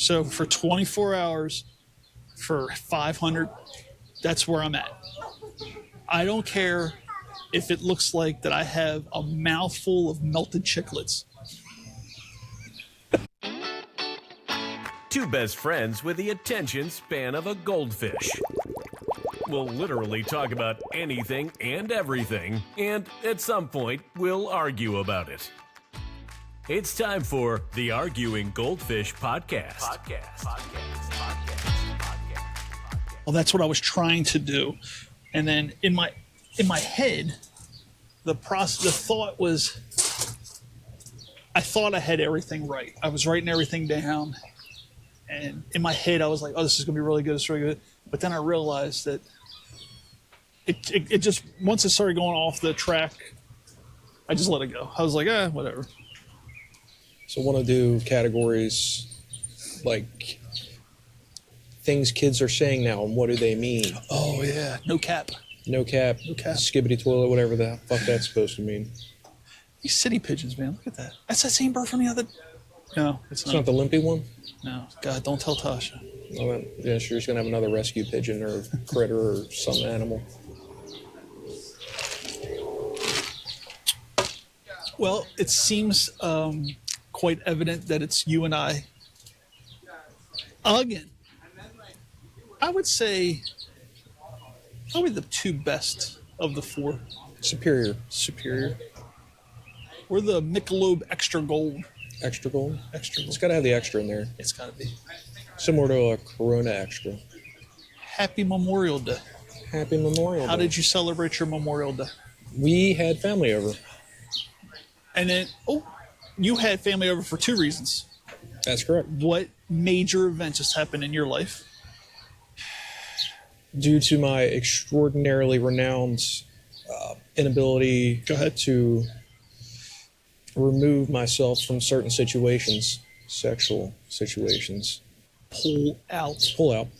So for 24 hours, for 500, that's where I'm at. I don't care if it looks like that I have a mouthful of melted chiclets. Two best friends with the attention span of a goldfish. We'll literally talk about anything and everything, and at some point, we'll argue about it. It's time for the Arguing Goldfish podcast. Well, that's what I was trying to do. And then in my head, the thought was, I thought I had everything right. I was writing everything down. And in my head, I was like, oh, this is going to be really good. It's really good. But then I realized that it just, once it started going off the track, I just let it go. I was like, whatever. So I want to do categories like things kids are saying now and what do they mean? Oh, yeah. No cap. No cap. No cap. Skibbity toilet, whatever the fuck that's supposed to mean. These city pigeons, man. Look at that. That's that same bird from the other... No, it's not the limpy one? No. God, don't tell Tasha. Oh, yeah, she's going to have another rescue pigeon or critter or some animal. Well, it seems quite evident that it's you and I. Again, I would say probably the two best of the four. Superior. We're the Michelob Extra Gold. Extra gold? Extra gold. It's got to have the extra in there. It's got to be. Similar to a Corona Extra. Happy Memorial Day. Happy Memorial Day. How did you celebrate your Memorial Day? We had family over. And then, you had family over for two reasons. That's correct. What major event just happened in your life? Due to my extraordinarily renowned inability to remove myself from certain situations, sexual situations. Pull out.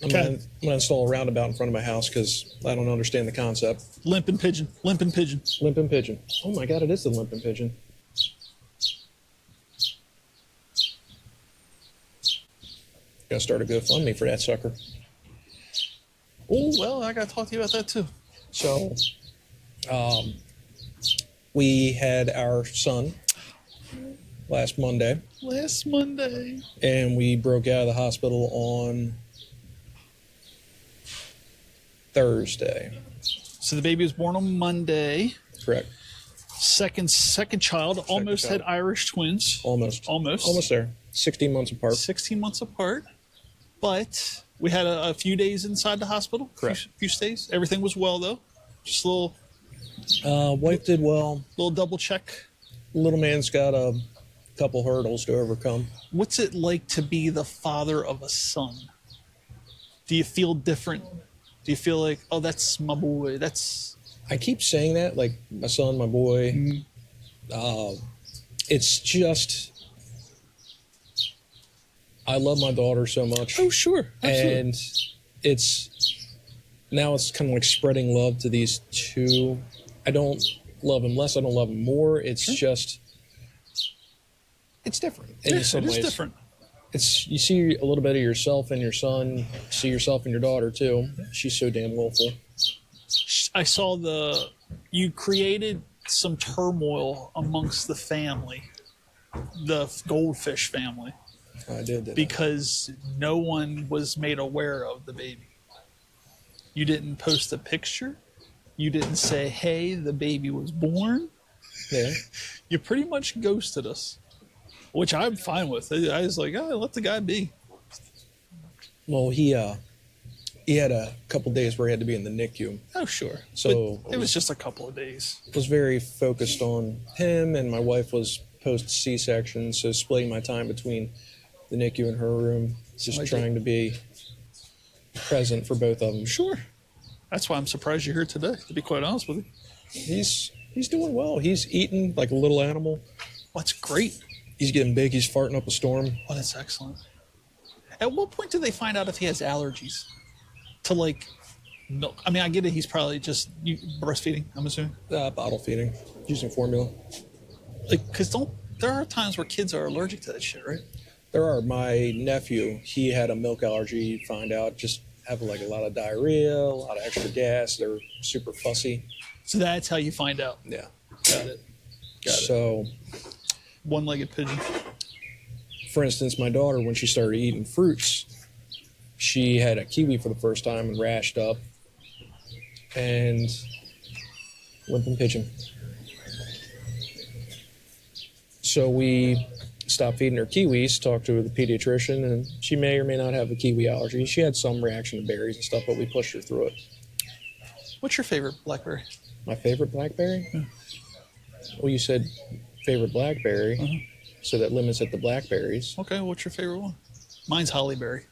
I'm going to install a roundabout in front of my house because I don't understand the concept. Limping pigeon. Oh my God, it is the limping pigeon. Gotta start a GoFundMe for that sucker. Oh, well, I gotta talk to you about that too. So, we had our son last Monday. And we broke out of the hospital on Thursday. So the baby was born on Monday. Correct. Second child, almost had Irish twins. Almost there. 16 months apart. 16 months apart. But we had a few days inside the hospital. Correct. Few stays. Everything was well, though. Just a little... wife did well. Little double check. Little man's got a couple hurdles to overcome. What's it like to be the father of a son? Do you feel different? Do you feel like, oh, that's my boy? I keep saying that, like my son, my boy. Mm-hmm. It's just... I love my daughter so much. Oh, sure. Absolutely. And it's kind of like spreading love to these two. I don't love him less. I don't love him more. It's just, it's different. In some ways. It is different. You see a little bit of yourself in your son, see yourself in your daughter too. She's so damn willful. I saw you created some turmoil amongst the family, the Goldfish family. I did. Because no one was made aware of the baby. You didn't post a picture. You didn't say, hey, the baby was born. Yeah. You pretty much ghosted us, which I'm fine with. I was like, let the guy be. Well, he had a couple days where he had to be in the NICU. Oh, sure. So it was just a couple of days. Was very focused on him, and my wife was post C-section, so splitting my time between the NICU in her room, just trying to be present for both of them. Sure. That's why I'm surprised you're here today, to be quite honest with you. He's doing well. He's eating like a little animal. Oh, that's great. He's getting big. He's farting up a storm. Oh, that's excellent. At what point do they find out if he has allergies to like milk? I mean, I get it. He's probably just breastfeeding, I'm assuming. Bottle feeding, using formula. Like, because there are times where kids are allergic to that shit, right? There are. My nephew, he had a milk allergy. You find out, just have like a lot of diarrhea, a lot of extra gas. They're super fussy. So that's how you find out. Yeah. Got it. So, One-legged pigeon. for instance, my daughter, when she started eating fruits, she had a kiwi for the first time and rashed up and limping pigeon. So we stopped feeding her kiwis, talked to the pediatrician, and she may or may not have a kiwi allergy. She had some reaction to berries and stuff, but we pushed her through it. What's your favorite blackberry? My favorite blackberry? Well, you said favorite blackberry, so that limits it to blackberries. Okay, what's your favorite one? Mine's hollyberry.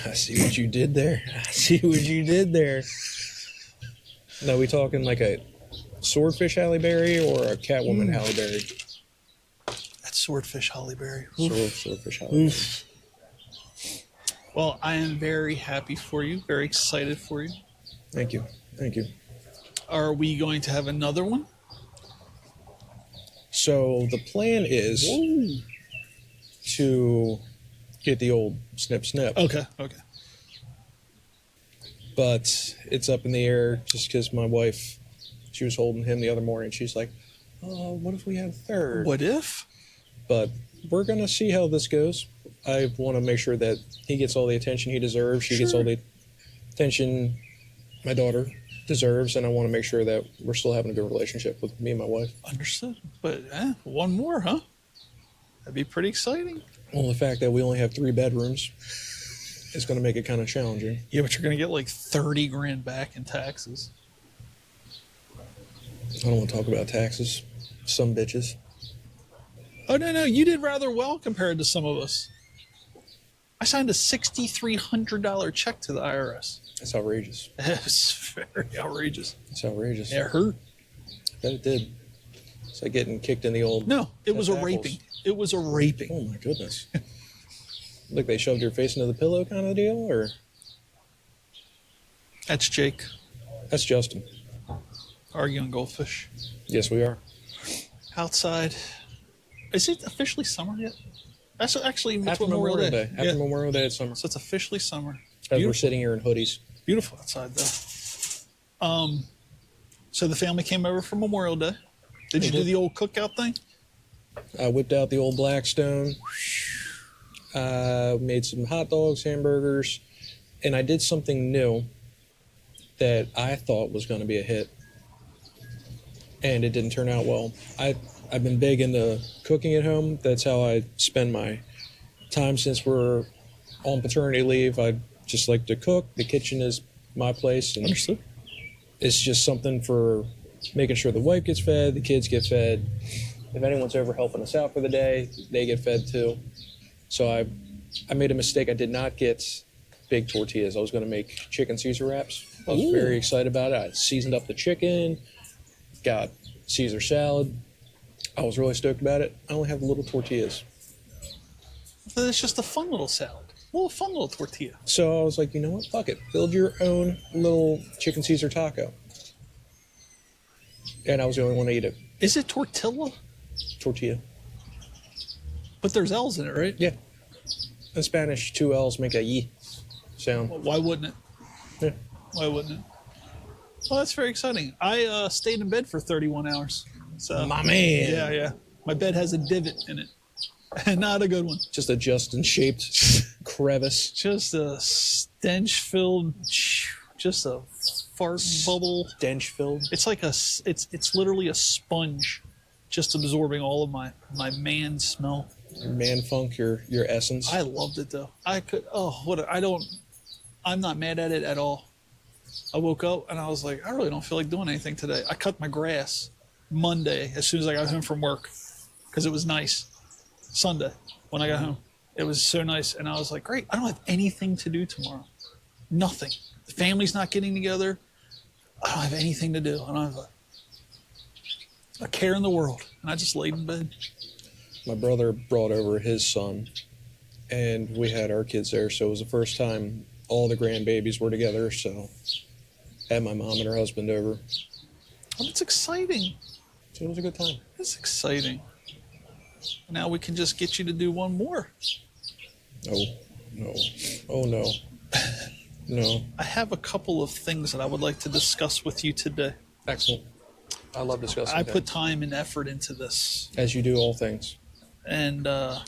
I see what you did there. Now, we talking like a swordfish hollyberry or a catwoman hollyberry? That's swordfish hollyberry. Swordfish hollyberry. Well, I am very happy for you, very excited for you. Thank you. Are we going to have another one? So the plan is to get the old snip. Okay. But it's up in the air just because my wife, she was holding him the other morning. She's like, oh, what if we had a third? What if? But we're going to see how this goes. I want to make sure that he gets all the attention he deserves. She gets all the attention my daughter deserves. And I want to make sure that we're still having a good relationship with me and my wife. Understood. But one more, huh? That'd be pretty exciting. Well, the fact that we only have 3 bedrooms is going to make it kind of challenging. Yeah, but you're going to get like 30 grand back in taxes. I don't want to talk about taxes. Some bitches. Oh, no. You did rather well compared to some of us. I signed a $6,300 check to the IRS. That's outrageous. It's very outrageous. It's outrageous. It hurt. I bet it did. It's like getting kicked in the old... No, it was a testicles. raping. It was a raping. Oh, my goodness. Like they shoved your face into the pillow kind of deal, or... That's Jake. That's Justin. Arguing Goldfish. Yes, we are. Outside. Is it officially summer yet? That's actually it's After Memorial Day. After Yeah. Memorial Day, it's summer. So it's officially summer. As we're sitting here in hoodies. Beautiful outside, though. So the family came over for Memorial Day. Did you do the old cookout thing? I whipped out the old Blackstone. Made some hot dogs, hamburgers, and I did something new that I thought was going to be a hit, and it didn't turn out well. I've been big into cooking at home. That's how I spend my time since we're on paternity leave. I just like to cook. The kitchen is my place, and Understood. it's just something for making sure the wife gets fed, the kids get fed. If anyone's ever helping us out for the day, they get fed too. So I made a mistake. I did not get big tortillas. I was going to make chicken Caesar wraps. I was very excited about it. I seasoned up the chicken, got Caesar salad. I was really stoked about it. I only have the little tortillas. It's just a fun little salad. Fun little tortilla. So I was like, you know what? Fuck it. Build your own little chicken Caesar taco. And I was the only one to eat it. Is it tortilla? Tortilla. But there's L's in it, right? Yeah. In Spanish, 2 L's make a y sound. Why wouldn't it? Yeah. Why wouldn't it? Well, that's very exciting. I stayed in bed for 31 hours. So My man. Yeah. My bed has a divot in it. And not a good one. Just a Justin-shaped crevice. Just a stench-filled, just a fart bubble. Stench-filled. It's like it's literally a sponge, just absorbing all of my man smell. Your man funk, your essence. I loved it though. I'm not mad at it at all. I woke up and I was like, I really don't feel like doing anything today. I cut my grass Monday as soon as I got home from work because it was nice. Sunday when I got home, it was so nice, and I was like, great. I don't have anything to do tomorrow. Nothing. The family's not getting together. I don't have anything to do. I don't have a care in the world, and I just laid in bed. My brother brought over his son, and we had our kids there, so it was the first time all the grandbabies were together, so I had my mom and her husband over. Oh, that's exciting. So it was a good time. That's exciting. Now we can just get you to do one more. Oh, no. Oh, no. No. I have a couple of things that I would like to discuss with you today. Excellent. I love discussing I that. put time and effort into this. As you do all things. And I'm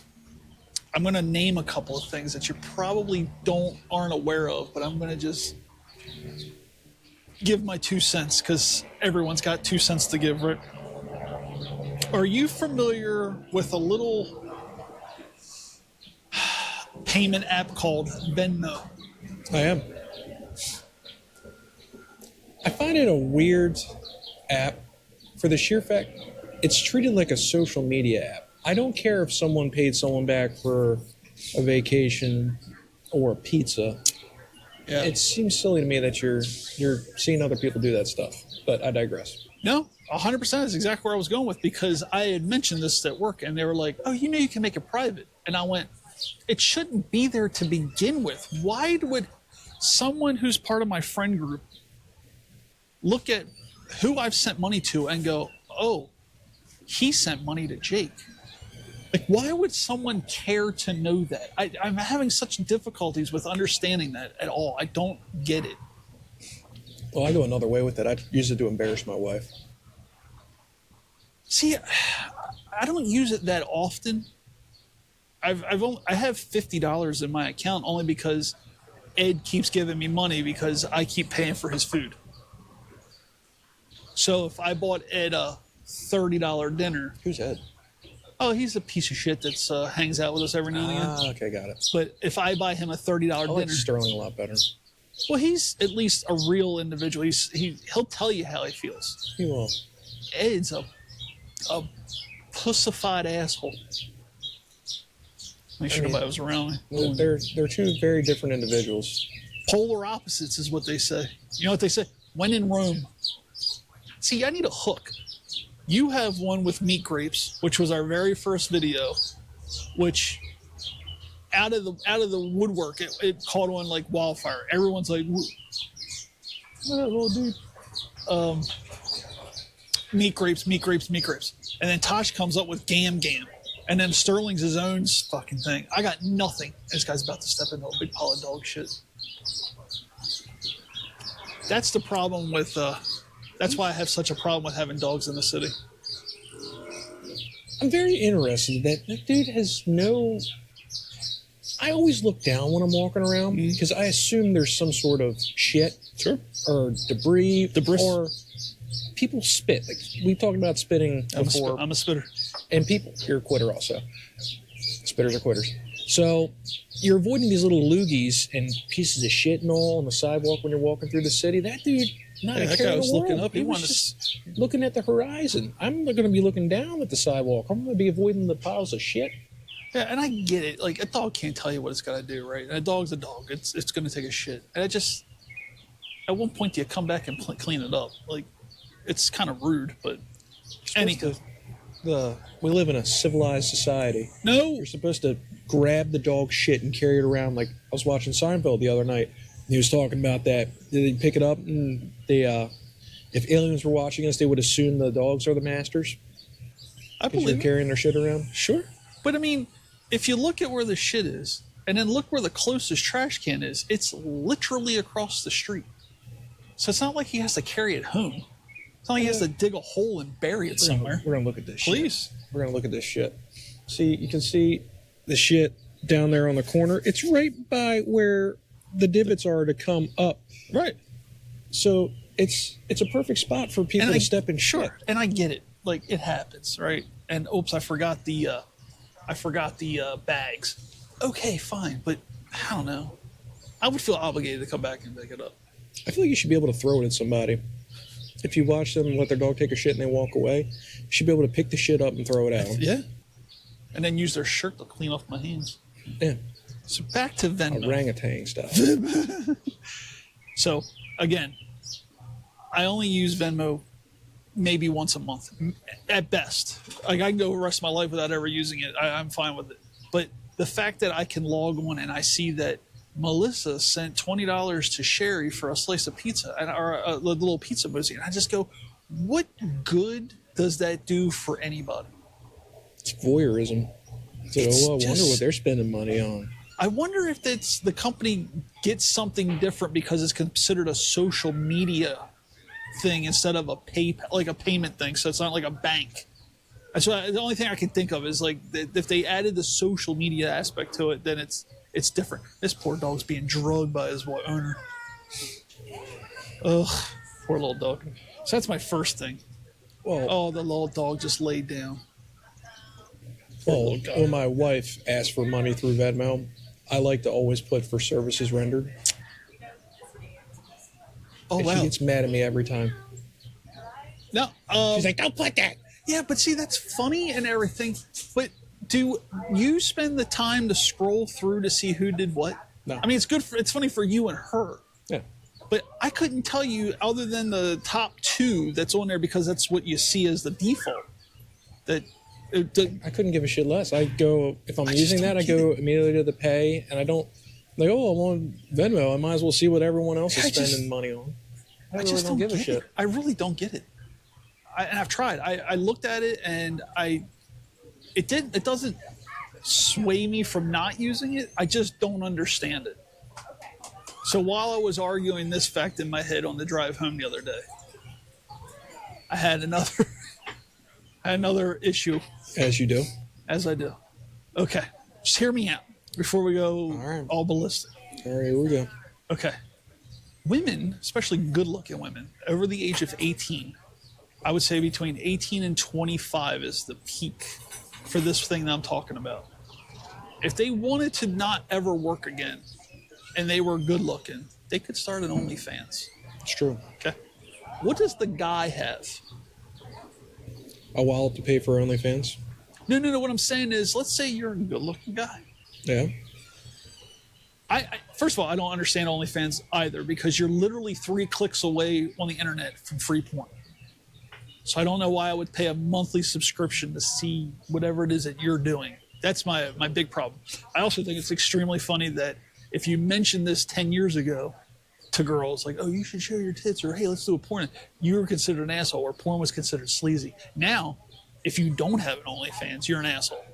going to name a couple of things that you probably aren't aware of, but I'm going to just give my 2 cents because everyone's got 2 cents to give, right? Are you familiar with a little payment app called Venmo? I am. I find it a weird app for the sheer fact it's treated like a social media app. I don't care if someone paid someone back for a vacation or a pizza. Yeah. It seems silly to me that you're seeing other people do that stuff, but I digress. No, 100% is exactly where I was going with, because I had mentioned this at work and they were like, oh, you can make it private. And I went, it shouldn't be there to begin with. Why would someone who's part of my friend group look at who I've sent money to and go, oh, he sent money to Jake? Like, why would someone care to know that? I'm having such difficulties with understanding that at all. I don't get it. Well, I go another way with it. I use it to embarrass my wife. See, I don't use it that often. I have $50 in my account only because Ed keeps giving me money because I keep paying for his food. So if I bought Ed a $30 dinner, Who's Ed? oh, he's a piece of shit that hangs out with us every now and again. Okay, got it. But if I buy him a $30 I like dinner, Sterling a lot better. well, he's at least a real individual. He'll tell you how he feels. He will. Ed's a pussified asshole. Make sure nobody was around me. They're two very different individuals. Polar opposites is what they say. You know what they say? When in Rome. See, I need a hook. You have one with meat grapes, which was our very first video, which out of the woodwork, it caught on like wildfire. Everyone's like, "What that little dude?" Meat grapes, meat grapes, meat grapes. And then Tosh comes up with Gam Gam. And then Sterling's his own fucking thing. I got nothing. This guy's about to step into a big pile of dog shit. That's the problem with, that's why I have such a problem with having dogs in the city. I'm very interested that dude has no... I always look down when I'm walking around because I assume there's some sort of shit or debris or people spit. Like we talked about spitting before. I'm a spitter. And people, you're a quitter also. Spitters are quitters. So you're avoiding these little loogies and pieces of shit and all on the sidewalk when you're walking through the city. That dude, not a that care guy in was the world. looking up. He was just looking at the horizon. I'm not going to be looking down at the sidewalk. I'm going to be avoiding the piles of shit. Yeah, and I get it. Like, a dog can't tell you what it's got to do, right? And a dog's a dog. It's going to take a shit. And at one point, do you come back and clean it up? Like, it's kind of rude, but anyhow. We live in a civilized society. No. You're supposed to grab the dog shit and carry it around. Like, I was watching Seinfeld the other night, and he was talking about that. They pick it up, and if aliens were watching us, they would assume the dogs are the masters. I believe they're carrying their shit around. Sure. But, I mean, if you look at where the shit is, and then look where the closest trash can is, it's literally across the street. So it's not like he has to carry it home. It's not like he has to dig a hole and bury it somewhere. We're going to look at this shit. Please. We're going to look at this shit. See, you can see the shit down there on the corner. It's right by where the divots are to come up. Right. So it's a perfect spot for people to step in shit. Sure. And I get it. Like, it happens, right? And oops, I forgot the bags. Okay, fine, but I don't know. I would feel obligated to come back and pick it up. I feel like you should be able to throw it at somebody. If you watch them let their dog take a shit and they walk away, you should be able to pick the shit up and throw it out. Yeah. And then use their shirt to clean off my hands. Yeah. So back to Venmo. Orangutan stuff. So, again, I only use Venmo maybe once a month, at best. Like, I can go the rest of my life without ever using it. I'm fine with it. But the fact that I can log on and I see that Melissa sent $20 to Sherry for a slice of pizza or a little pizza mousse, and I just go, what good does that do for anybody? It's voyeurism. So, It's I wonder just- what they're spending money on. I wonder if it's the company gets something different because it's considered a social media thing instead of a payment thing. So it's not like a bank. That's why the only thing I can think of is like if they added the social media aspect to it, then it's different. This poor dog's being drugged by his owner. Ugh, poor little dog. So that's my first thing. Well, Oh, the little dog just laid down. well, when my wife asks for money through Venmo, I like to always put for services rendered. Oh, And wow. she gets mad at me every time. No, She's like, don't put that. yeah, but see, that's funny and everything. But do you spend the time to scroll through to see who did what? No. I mean, it's funny for you and her. Yeah. But I couldn't tell you other than the top 2 that's on there because that's what you see as the default. I couldn't give a shit less. I go, if I'm I just using that, don't I get go immediately to the pay, and I don't, like, oh, I'm on Venmo. I might as well see what everyone else is spending money on. I really just don't give a get shit. it. I really don't get it. And I've tried. I looked at it and it doesn't sway me from not using it. I just don't understand it. So while I was arguing this fact in my head on the drive home the other day, I had another issue, As you do. as I do. Okay, just hear me out before we go right. all ballistic. All right, here we go. Okay. Women, especially good-looking women, over the age of 18, I would say between 18 and 25 is the peak for this thing that I'm talking about. If they wanted to not ever work again and they were good-looking, they could start an OnlyFans. It's true. Okay. What does the guy have? A wallet to pay for OnlyFans? No. What I'm saying is, let's say you're a good-looking guy. Yeah. First of all, I don't understand OnlyFans either because you're literally 3 clicks away on the internet from free porn. So I don't know why I would pay a monthly subscription to see whatever it is that you're doing. That's my big problem. I also think it's extremely funny that if you mentioned this 10 years ago to girls, like, oh, you should show your tits, or hey, let's do a porn, you were considered an asshole, or porn was considered sleazy. Now, if you don't have an OnlyFans, you're an asshole.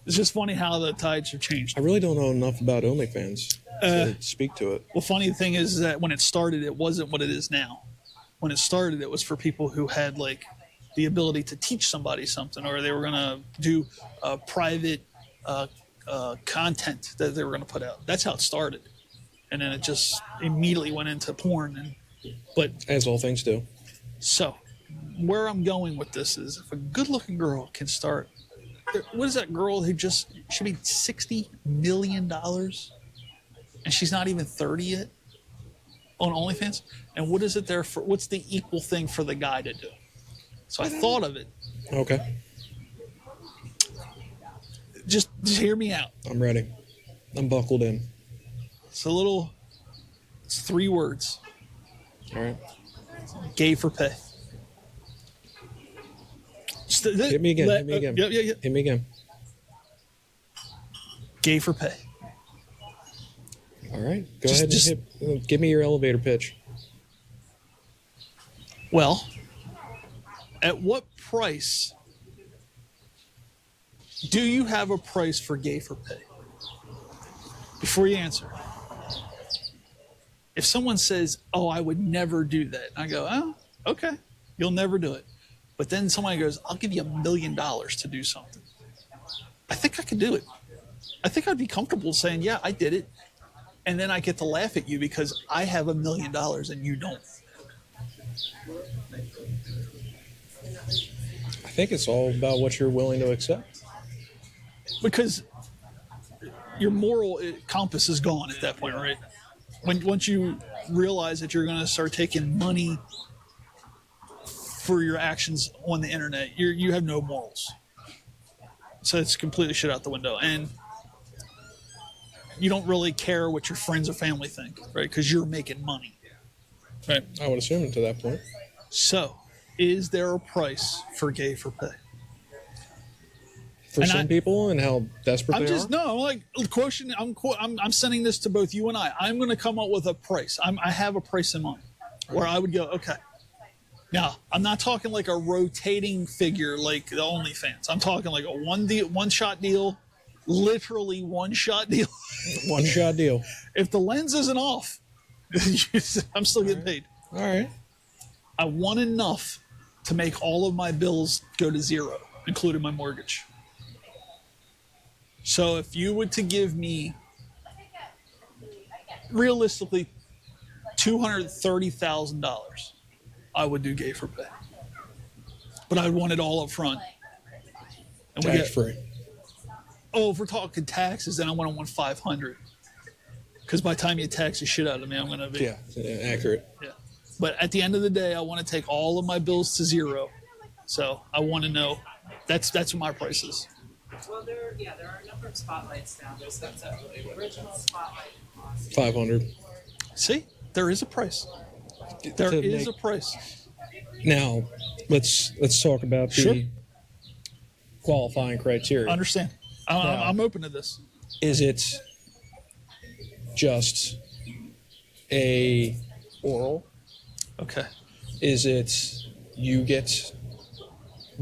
It's just funny how the tides have changed. I really don't know enough about OnlyFans to speak to it. Well, funny thing is that when it started, it wasn't what it is now. When it started, it was for people who had like the ability to teach somebody something, or they were going to do private content that they were going to put out. That's how it started. And then it just immediately went into porn. But As all things do. so where I'm going with this is if a good looking girl can start, what is that girl who just, she made $60 million and she's not even 30 yet on OnlyFans? And what is it there for? What's the equal thing for the guy to do? So I thought of it. Okay. Just hear me out. I'm ready. I'm buckled in. It's 3 words. All right. Gay for pay. Hit me again. Hit me again. Yeah. Hit me again. Gay for pay. All right. Go ahead and give me your elevator pitch. Well, at what price do you have a price for gay for pay? Before you answer. If someone says, oh, I would never do that, I go, oh, okay, you'll never do it. But then somebody goes, I'll give you $1 million to do something. I think I could do it. I think I'd be comfortable saying, yeah, I did it. And then I get to laugh at you because I have $1 million and you don't. I think it's all about what you're willing to accept. Because your moral compass is gone at that point, right? Once you realize that you're going to start taking money for your actions on the internet, you have no morals. So it's completely shit out the window. And you don't really care what your friends or family think, right? Because you're making money. Right. I would assume to that point. So, is there a price for gay for pay? For some people and how desperate I'm they just are? no. I'm like question. I'm sending this to both you and I. I'm going to come up with a price. I have a price in mind where I would go. Okay, Now, I'm not talking like a rotating figure like the OnlyFans. I'm talking like a one shot deal, literally one shot deal. One shot deal. If the lens isn't off, I'm still getting paid. All right. I want enough to make all of my bills go to zero, including my mortgage. So if you were to give me, realistically, $230,000, I would do gay for pay. But I'd want it all up front. And Tax free. Oh, if we're talking taxes, then I want $500. Because by the time you tax the shit out of me, I'm going to be... Yeah, accurate. Yeah. But at the end of the day, I want to take all of my bills to zero. So I want to know. That's what my price is. Well, there are a number of spotlights now. There's the original spotlight. 500. See? There is a price. There is a price. Now, let's talk about the qualifying criteria. Understand. I'm open to this. Is it just a oral? Okay. Is it you get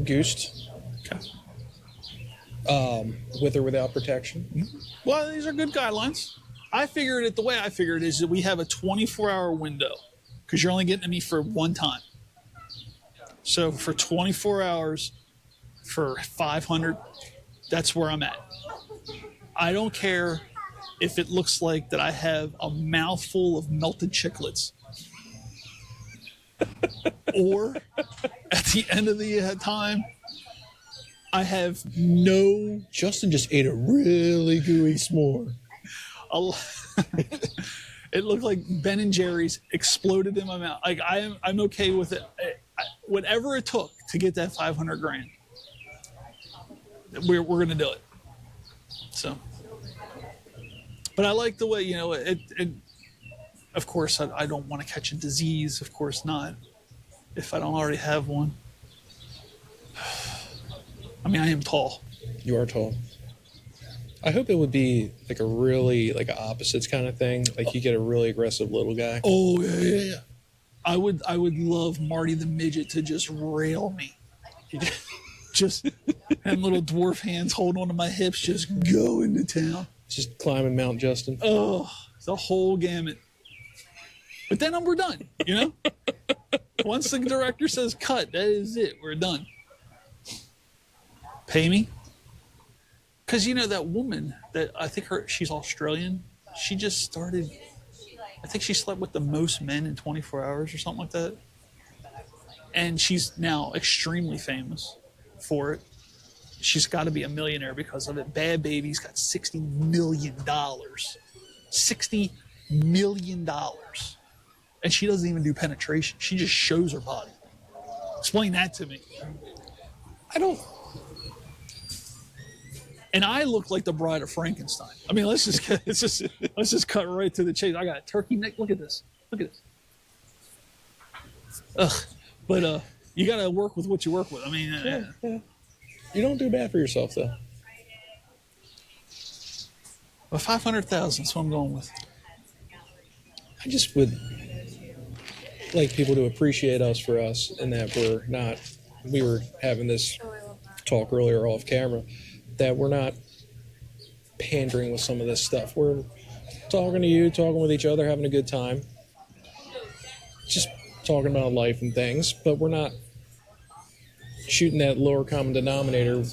goosed? Okay. With or without protection? Well, these are good guidelines. The way I figured it is that we have a 24-hour window because you're only getting to me for one time. So for 24 hours, for 500, that's where I'm at. I don't care if it looks like that I have a mouthful of melted chiclets. Or at the end of the time, I have no... Justin just ate a really gooey s'more. It looked like Ben and Jerry's exploded in my mouth. Like I'm okay with it. Whatever it took to get that $500,000, we're gonna do it. So, but I like the way it. Of course, I don't want to catch a disease. Of course not. If I don't already have one. I mean, I am tall. You are tall. I hope it would be like a really like an opposites kind of thing. Like you get a really aggressive little guy. Oh yeah. I would love Marty the midget to just rail me. Just and little dwarf hands holding onto my hips, just go into town. Just climbing Mount Justin. Oh, the whole gamut. But then we're done, Once the director says cut, that is it. We're done. Pay me. Because that woman that I think she's Australian. She just started. I think she slept with the most men in 24 hours or something like that. And she's now extremely famous for it. She's got to be a millionaire because of it. Bad Baby's got $60 million. $60 million. And she doesn't even do penetration. She just shows her body. Explain that to me. I don't. And I look like the Bride of Frankenstein. I mean, let's just cut right to the chase. I got a turkey neck. Look at this. Ugh. But you got to work with what you work with. I mean, Yeah. You don't do bad for yourself, though. Well, 500,000 is what I'm going with. I just would like people to appreciate us for us and that we were having this talk earlier off camera, that we're not pandering with some of this stuff. We're talking to you, talking with each other, having a good time. Just talking about life and things, but we're not shooting that lower common denominator,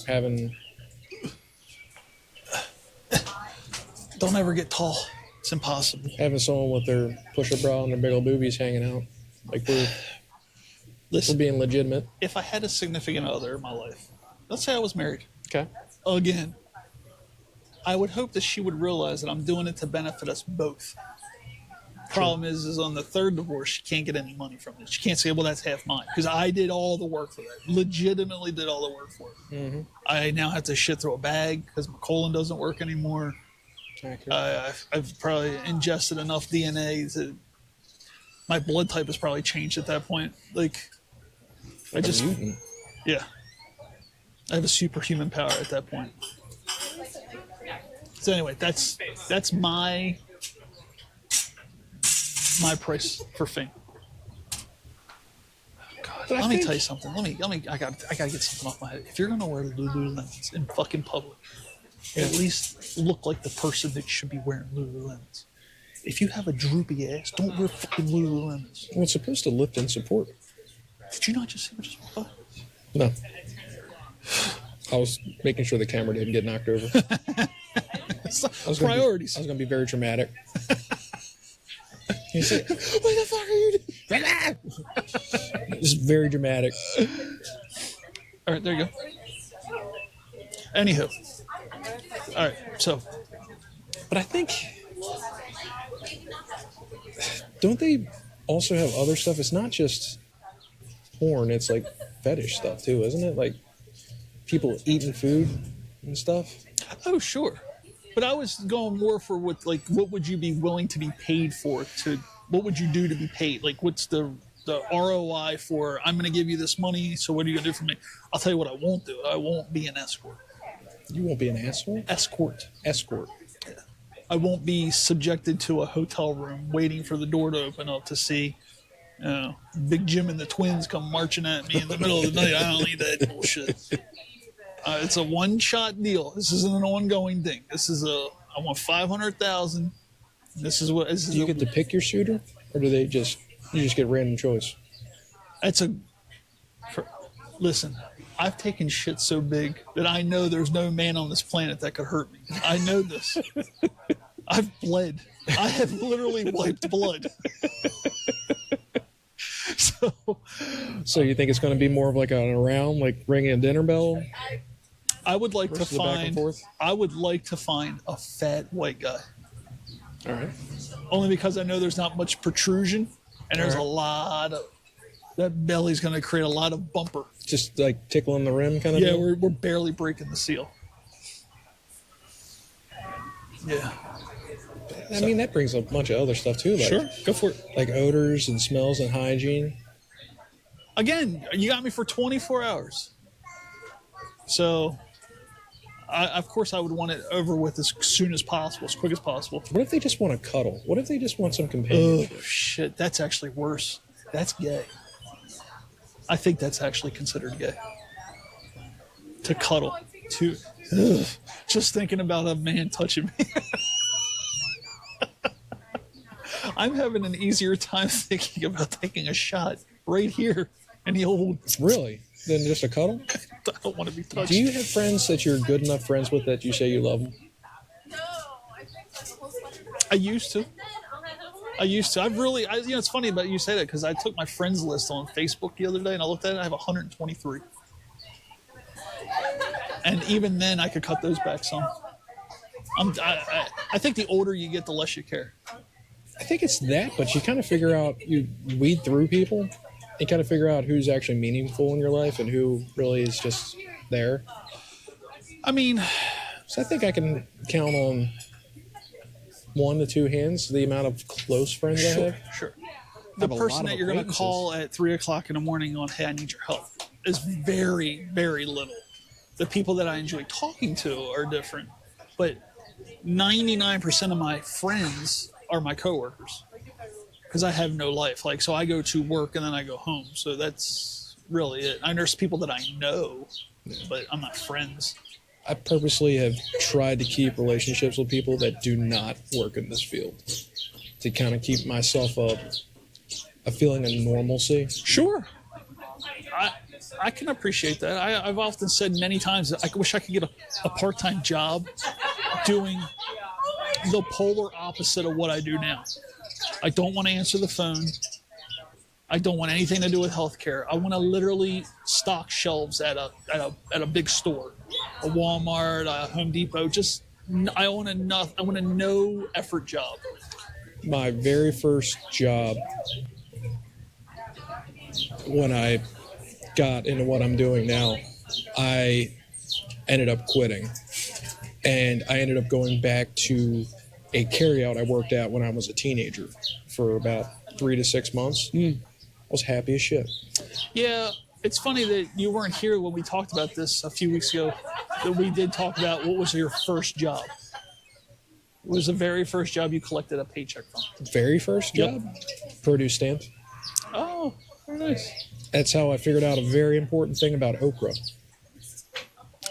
Don't ever get tall. It's impossible. having someone with their pusher bra and their big old boobies hanging out. Like we're being legitimate. If I had a significant other in my life, let's say I was married, Okay. again, I would hope that she would realize that I'm doing it to benefit us both. Problem is on the third divorce, she can't get any money from it. She can't say, well, that's half mine. Because I did all the work for that. Legitimately did all the work for it. Mm-hmm. I now have to shit through a bag because my colon doesn't work anymore. I've probably ingested enough DNA that my blood type has probably changed at that point. Like, I just, yeah. I have a superhuman power at that point. So anyway, that's my price for fame. God. Let me tell you something. I gotta get something off my head. If you're gonna wear Lululemons in fucking public, at least look like the person that should be wearing Lululemons. If you have a droopy ass, don't wear fucking Lululemons. Well, it's supposed to lift and support. Did you not just say what just walked by? No. I was making sure the camera didn't get knocked over. Priorities. I was going to be very dramatic. You say, what the fuck are you doing? It's very dramatic. All right, there you go. Anywho. All right, so. But I think, don't they also have other stuff? It's not just porn, it's like fetish stuff too, isn't it? Like people eating food and stuff. Oh, sure. But I was going more for what would you be willing to be paid for? What would you do to be paid? Like, what's the ROI for, I'm going to give you this money, so what are you going to do for me? I'll tell you what I won't do. I won't be an escort. You won't be an asshole? Escort. Yeah. I won't be subjected to a hotel room waiting for the door to open up to see Big Jim and the twins come marching at me in the middle of the night. I don't need that bullshit. It's a one-shot deal. This isn't an ongoing thing. This is I want $500,000. This is what. Do you get to pick your suitor, or do you just get random choice? Listen, I've taken shit so big that I know there's no man on this planet that could hurt me. I know this. I've bled. I have literally wiped blood. So you think it's going to be more of like an around, like ringing a dinner bell? I would like to find. I would like to find a fat white guy. All right. Only because I know there's not much protrusion, and there's a lot of that belly's going to create a lot of bumper. Just like tickling the rim, kind of. Yeah, deal? we're barely breaking the seal. Yeah. I mean, that brings up a bunch of other stuff too. Like, Sure, go for it. Like odors and smells and hygiene. Again, you got me for 24 hours. So, of course, I would want it over with as soon as possible, as quick as possible. What if they just want to cuddle? What if they just want some companionship? Oh, shit. That's actually worse. That's gay. I think that's actually considered gay. To cuddle. Just thinking about a man touching me. I'm having an easier time thinking about taking a shot right here in the old... Really? Than just a cuddle? I don't want to be touched. Do you have friends that you're good enough friends with that you say you love them? I used to. I've really... it's funny about you say that because I took my friends list on Facebook the other day and I looked at it. I have 123. And even then, I could cut those back some. I think the older you get, the less you care. I think it's that, but you kind of figure out, you weed through people and kind of figure out who's actually meaningful in your life and who really is just there. I mean... So I think I can count on 1 to 2 hands the amount of close friends I have. Sure. The person that you're going to call at 3 o'clock in the morning on, hey, I need your help, is very, very little. The people that I enjoy talking to are different. But 99% of my friends are my coworkers because I have no life. Like, so I go to work and then I go home. So that's really it. There's people that I know, but I'm not friends. I purposely have tried to keep relationships with people that do not work in this field to kind of keep myself a feeling of normalcy. Sure. I can appreciate that. I've often said many times that I wish I could get a part-time job doing the polar opposite of what I do now. I don't want to answer the phone. I don't want anything to do with healthcare. I want to literally stock shelves at a big store, a Walmart, a Home Depot. I want a no effort job. My very first job, when I got into what I'm doing now, I ended up quitting. And I ended up going back to a carryout I worked at when I was a teenager for about 3 to 6 months. I was happy as shit. Yeah, it's funny that you weren't here when we talked about this a few weeks ago, that we did talk about what was your first job. What was the very first job you collected a paycheck from? Very first job? Produce stamps. Oh, very nice. That's how I figured out a very important thing about okra.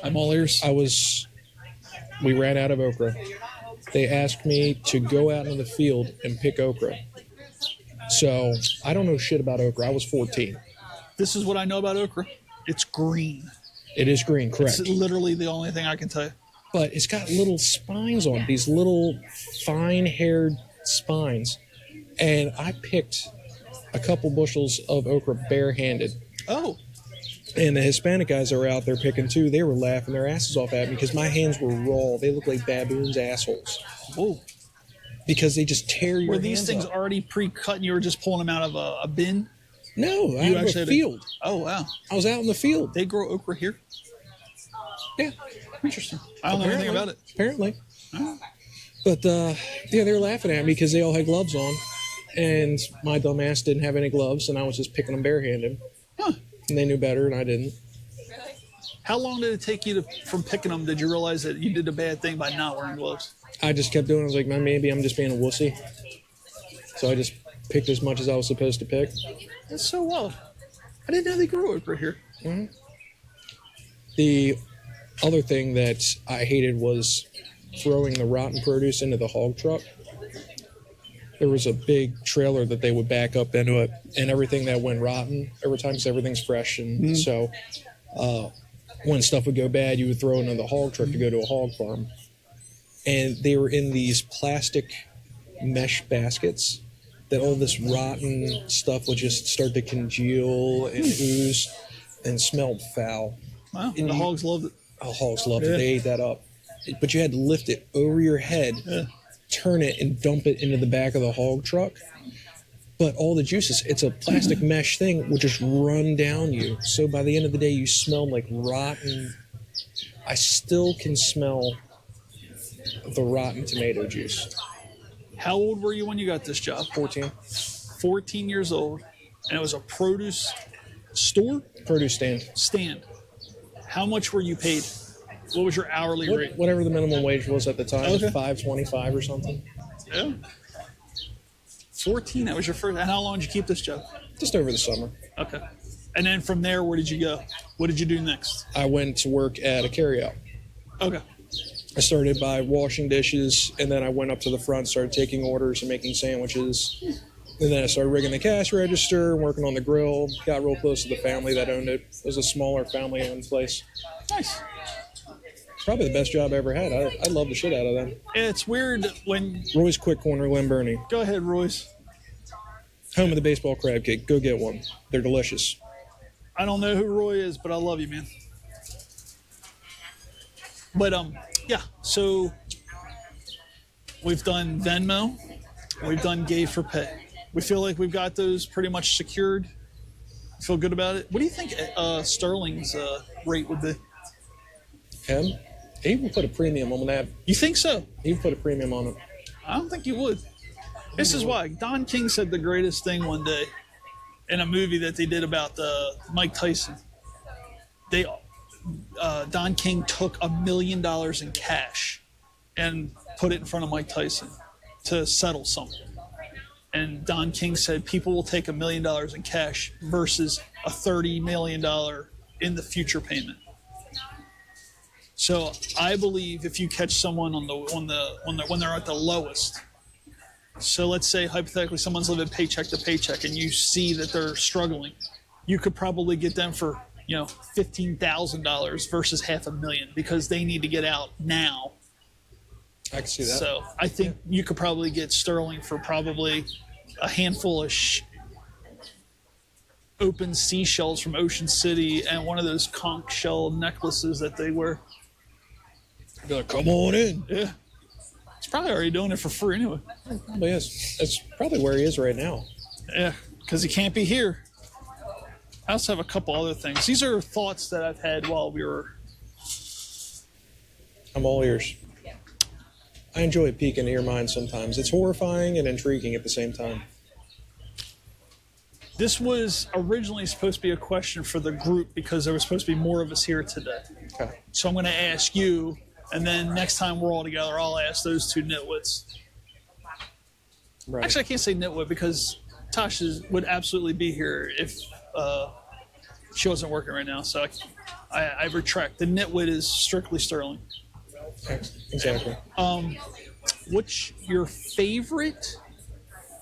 I'm all ears. We ran out of okra. They asked me to go out into the field and pick okra. So I don't know shit about okra. I was 14. This is what I know about okra. It's green. It is green, correct. It's literally the only thing I can tell you. But it's got little spines on it, these little fine-haired spines. And I picked a couple bushels of okra barehanded. Oh. And the Hispanic guys that were out there picking too, they were laughing their asses off at me because my hands were raw. They looked like baboons' assholes. Whoa. Because they just tear your Were these things up. already pre-cut and you were just pulling them out of a bin? No, out of a field. Oh, wow. I was out in the field. They grow okra here? Yeah. Interesting. I don't know anything about it. Apparently. But, yeah, they were laughing at me because they all had gloves on. And my dumb ass didn't have any gloves, and I was just picking them barehanded. Huh. And they knew better, and I didn't. How long did it take you from picking them? Did you realize that you did a bad thing by not wearing gloves? I just kept doing it. I was like, man, maybe I'm just being a wussy. So I just picked as much as I was supposed to pick. That's so wild. I didn't know they grew okra here. Mm-hmm. The other thing that I hated was throwing the rotten produce into the hog truck. There was a big trailer that they would back up into it, and everything that went rotten every time, because everything's fresh. And so when stuff would go bad, you would throw it into the hog truck to go to a hog farm. And they were in these plastic mesh baskets that all this rotten stuff would just start to congeal and ooze and smelled foul. Wow. And the hogs loved it. Oh, hogs loved it. They ate that up. But you had to lift it over your head, turn it, and dump it into the back of the hog truck. But all the juices, it's a plastic mesh thing, would just run down you. So by the end of the day, you smelled like rotten. I still can smell the rotten tomato juice. How old were you when you got this job? 14. 14 years old. And it was a produce store? Produce stand. Stand. How much were you paid? What was your hourly rate? Whatever the minimum wage was at the time. Okay. It was $5.25 or something. Yeah. 14, that was your first. And how long did you keep this job? Just over the summer. Okay. And then from there, where did you go? What did you do next? I went to work at a carryout. Okay. I started by washing dishes, and then I went up to the front, started taking orders and making sandwiches. And then I started rigging the cash register, working on the grill, got real close to the family that owned it. It was a smaller family-owned place. Nice. It's probably the best job I ever had. I love the shit out of them. It's weird when... Roy's Quick Corner, Lynn Burney. Go ahead, Royce. Home of the baseball crab cake. Go get one. They're delicious. I don't know who Roy is, but I love you, man. But, yeah, so we've done Venmo. We've done Gave for Pay. We feel like we've got those pretty much secured. Feel good about it. What do you think Sterling's rate would be? Him? He even put a premium on that. You think so? He even put a premium on it. I don't think you would. This is why. Don King said the greatest thing one day in a movie that they did about Mike Tyson. Don King took $1 million in cash and put it in front of Mike Tyson to settle something. And Don King said people will take $1 million in cash versus a $30 million in the future payment. So I believe if you catch someone when they're at the lowest, so let's say hypothetically someone's living paycheck to paycheck and you see that they're struggling, you could probably get them for $15,000 versus $500,000 because they need to get out now. I can see that. So I think you could probably get Sterling for probably a handful of open seashells from Ocean City and one of those conch shell necklaces that they wear. Be like, come on in. Yeah. He's probably already doing it for free anyway. Probably is. That's probably where he is right now. Yeah, because he can't be here. I also have a couple other things. These are thoughts that I've had while we were... I'm all ears. I enjoy peeking into your mind sometimes. It's horrifying and intriguing at the same time. This was originally supposed to be a question for the group because there was supposed to be more of us here today. Okay. So I'm going to ask you, and then next time we're all together, I'll ask those two nitwits. Right. Actually, I can't say nitwit because Tasha would absolutely be here if She wasn't working right now, so I retract. The nitwit is strictly sterling. Exactly. What's your favorite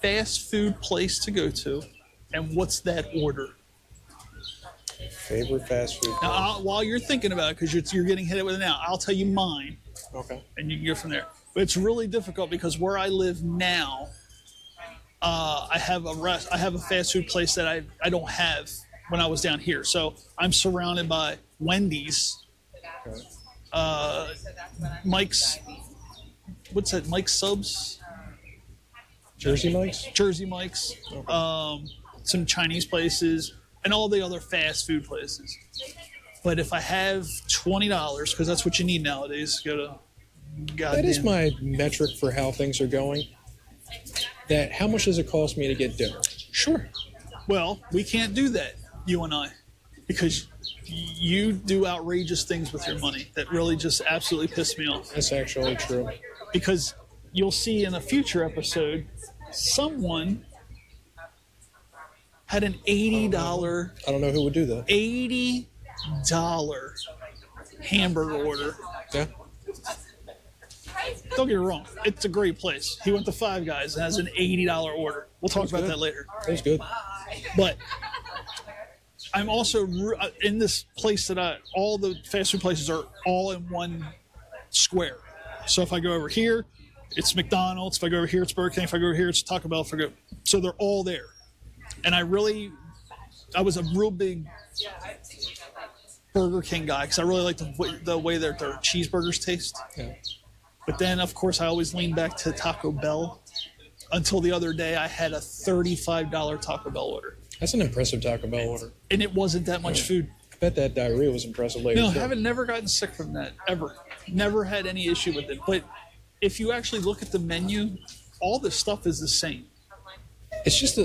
fast food place to go to, and what's that order? Favorite fast food. Now, while you're thinking about it, because you're getting hit with it now, I'll tell you mine, Okay. and you can go from there. But it's really difficult because where I live now, I have a fast food place that I don't have when I was down here. So I'm surrounded by Wendy's, Mike's. What's that? Mike's Subs. Jersey Mike's. Jersey Mike's. Okay. Some Chinese places, and all the other fast food places. But if I have $20, because that's what you need nowadays, go to That is my metric for how things are going. That how much does it cost me to get dinner? Sure. Well, we can't do that, you and I, because you do outrageous things with your money that really just absolutely piss me off. That's actually true. Because you'll see in a future episode, someone had an $80. I don't know who would do that. $80 hamburger order. Yeah. Don't get me wrong, it's a great place. He went to Five Guys and has an $80 order. We'll talk about that later. That's good. But I'm also in this place that all the fast food places are all in one square. So if I go over here, it's McDonald's. If I go over here, it's Burger King. If I go over here, it's Taco Bell. So they're all there. And I was a real big Burger King guy because I really like the way their cheeseburgers taste. Yeah. But then, of course, I always lean back to Taco Bell until the other day I had a $35 Taco Bell order. That's an impressive Taco Bell order. And it wasn't that much food. I bet that diarrhea was impressive later. No, I too. haven't never gotten sick from that, ever. Never had any issue with it. But if you actually look at the menu, all the stuff is the same. It's just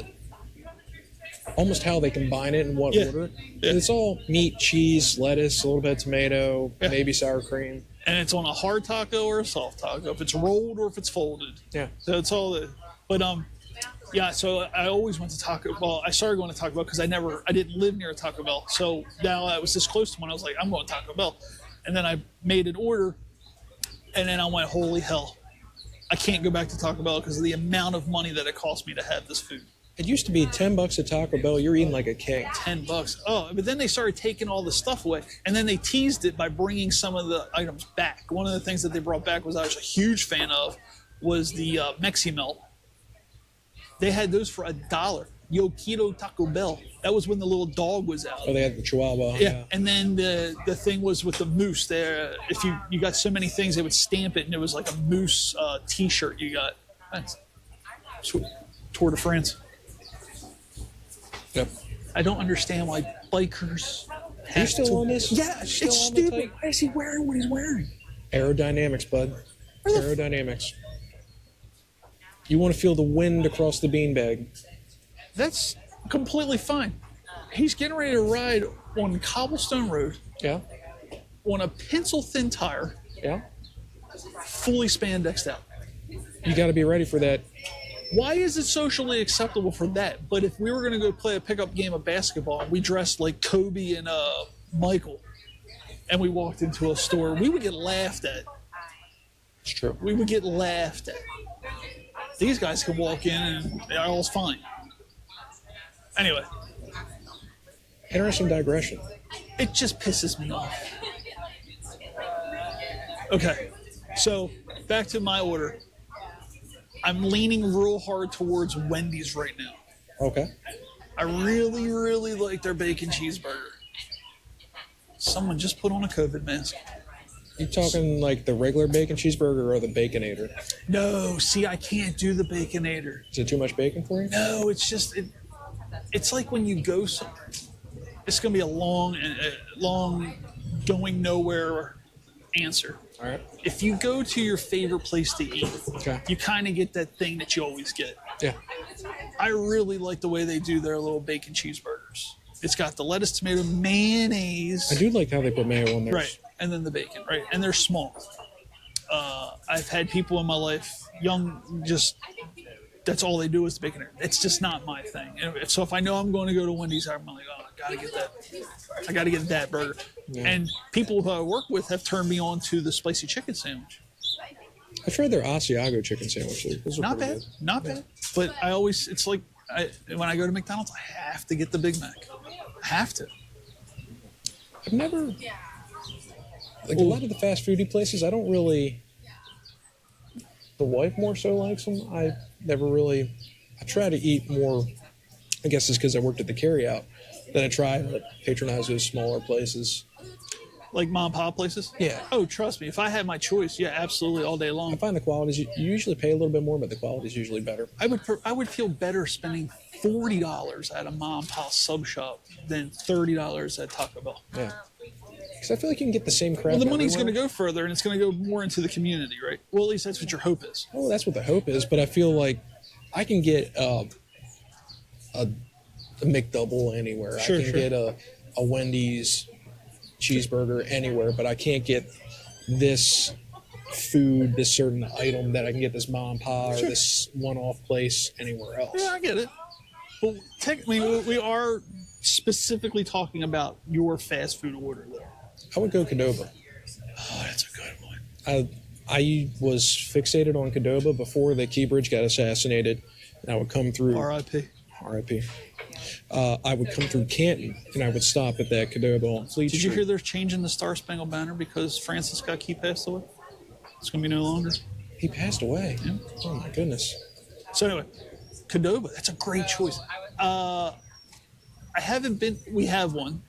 almost how they combine it in what Yeah. order. Yeah. It's all meat, cheese, lettuce, a little bit of tomato, Yeah. maybe sour cream. And it's on a hard taco or a soft taco, if it's rolled or if it's folded. Yeah. So it's all the, but yeah. So I always went to Taco Bell. I started going to Taco Bell because I didn't live near a Taco Bell. So now I was this close to one. I was like, I'm going to Taco Bell, and then I made an order, and then I went, holy hell, I can't go back to Taco Bell because of the amount of money that it cost me to have this food. It used to be $10 at Taco Bell. You're eating like a king. $10. Oh, but then they started taking all the stuff away, and then they teased it by bringing some of the items back. One of the things that they brought back I was a huge fan of was the Mexi Melt. They had those for $1. Yo Quiero Taco Bell. That was when the little dog was out. Oh, they had the Chihuahua. Yeah. And then the thing was with the moose. There, if you got so many things, they would stamp it, and it was like a moose T-shirt you got. That's Tour de France. Yep. I don't understand why bikers. Are you still on this? Yeah, Still it's on the stupid. tape? Why is he wearing what he's wearing? Aerodynamics, bud. Aerodynamics. You want to feel the wind across the beanbag. That's completely fine. He's getting ready to ride on cobblestone road Yeah. on a pencil-thin tire, Yeah. fully spandexed out. You got to be ready for that. Why is it socially acceptable for that? But if we were going to go play a pickup game of basketball and we dressed like Kobe and Michael, and we walked into a store, we would get laughed at. It's true. We would get laughed at. These guys can walk in and all's fine. Anyway, Interesting digression. it just pisses me off. Okay, so back to my order. I'm leaning real hard towards Wendy's right now. Okay. I really, really like their bacon cheeseburger. Someone just put on a COVID mask. You talking like the regular bacon cheeseburger or the Baconator? No, see, I can't do the Baconator. Is it too much bacon for you? No, it's just, it's like when you go somewhere. It's going to be a long going nowhere answer. All right. If you go to your favorite place to eat, Okay. you kind of get that thing that you always get. Yeah. I really like the way they do their little bacon cheeseburgers. It's got the lettuce, tomato, mayonnaise. I do like how they put mayo on there. Right, and then the bacon, right? And they're small. I've had people in my life, young, just that's all they do is bacon. It's just not my thing. And so if I know I'm going to go to Wendy's, I'm like, oh, I gotta get that burger. Yeah. And people who I work with have turned me on to the spicy chicken sandwich. I tried their Asiago chicken sandwich. Not bad, not bad. But it's like when I go to McDonald's, I have to get the Big Mac. I have to. I've never, like a lot of the fast foodie places, I don't really. The wife more so likes them. I try to eat more, I guess it's because I worked at the carryout, than I try to patronize those smaller places. Like mom and pop places? Yeah. Oh, trust me. If I had my choice, yeah, absolutely, all day long. I find the qualities, you usually pay a little bit more, but the quality is usually better. I would feel better spending $40 at a mom and pop sub shop than $30 at Taco Bell. Yeah. Because I feel like you can get the same crap. Well, the money's going to go further, and it's going to go more into the community, right? Well, at least that's what your hope is. Well, that's what the hope is, but I feel like I can get a McDouble anywhere. Sure, I can get a Wendy's cheeseburger anywhere, but I can't get this food, this certain item that I can get this mom and pop or this one-off place anywhere else. Yeah, I get it. But technically, we are specifically talking about your fast food order, though. I would go Qdoba. Oh, that's a good one. I was fixated on Qdoba before the Key Bridge got assassinated, and I would come through. R.I.P. R.I.P. I would come through Canton, and I would stop at that Qdoba on Fleet Street. Did you hear they're changing the Star Spangled Banner because Francis Scott Key passed away? It's going to be no longer. He passed away? Yeah. Oh, my goodness. So anyway, Qdoba, that's a great choice. I haven't been, we have one.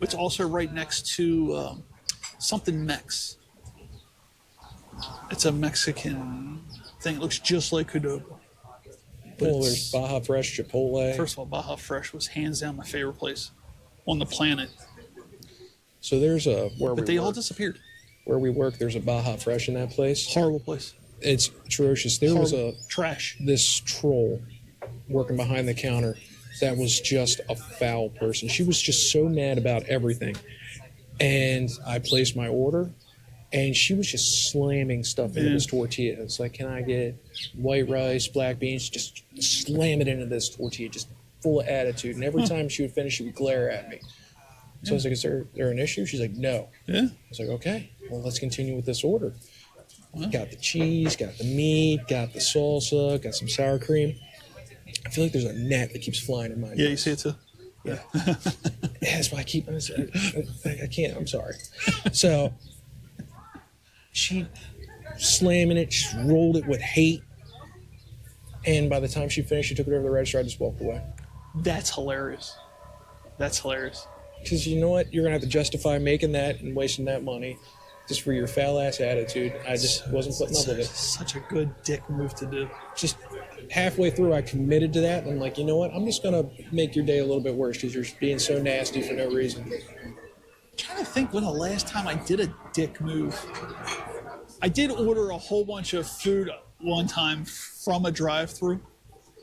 It's also right next to something Mex. It's a Mexican thing. It looks just like Qdoba. Well, there's Baja Fresh, Chipotle. First of all, Baja Fresh was hands down my favorite place on the planet. So there's but they all disappeared. Where we work, there's a Baja Fresh in that place. Horrible place. It's atrocious. There was trash. This troll working behind the counter that was just a foul person. She was just so mad about everything. And I placed my order, and she was just slamming stuff into this tortilla. It's like, can I get white rice, black beans? Just slam it into this tortilla, just full of attitude. And every time she would finish, she would glare at me. So I was like, is there an issue? She's like, no. Yeah. I was like, okay, well, let's continue with this order. Got the cheese, got the meat, got the salsa, got some sour cream. I feel like there's a net that keeps flying in my nose. Yeah, you see it too? Yeah. Yeah, that's why I keep, I can't, I'm sorry. So she slamming it, she rolled it with hate. And by the time she finished, she took it over the register, I just walked away. That's hilarious. That's hilarious. Because you know what? You're going to have to justify making that and wasting that money just for your foul-ass attitude. I just wasn't putting up with it. Such a good dick move to do. Just halfway through, I committed to that. And I'm like, you know what? I'm just going to make your day a little bit worse because you're being so nasty for no reason. I'm trying to think when the last time I did a dick move. I did order a whole bunch of food one time from a drive-thru,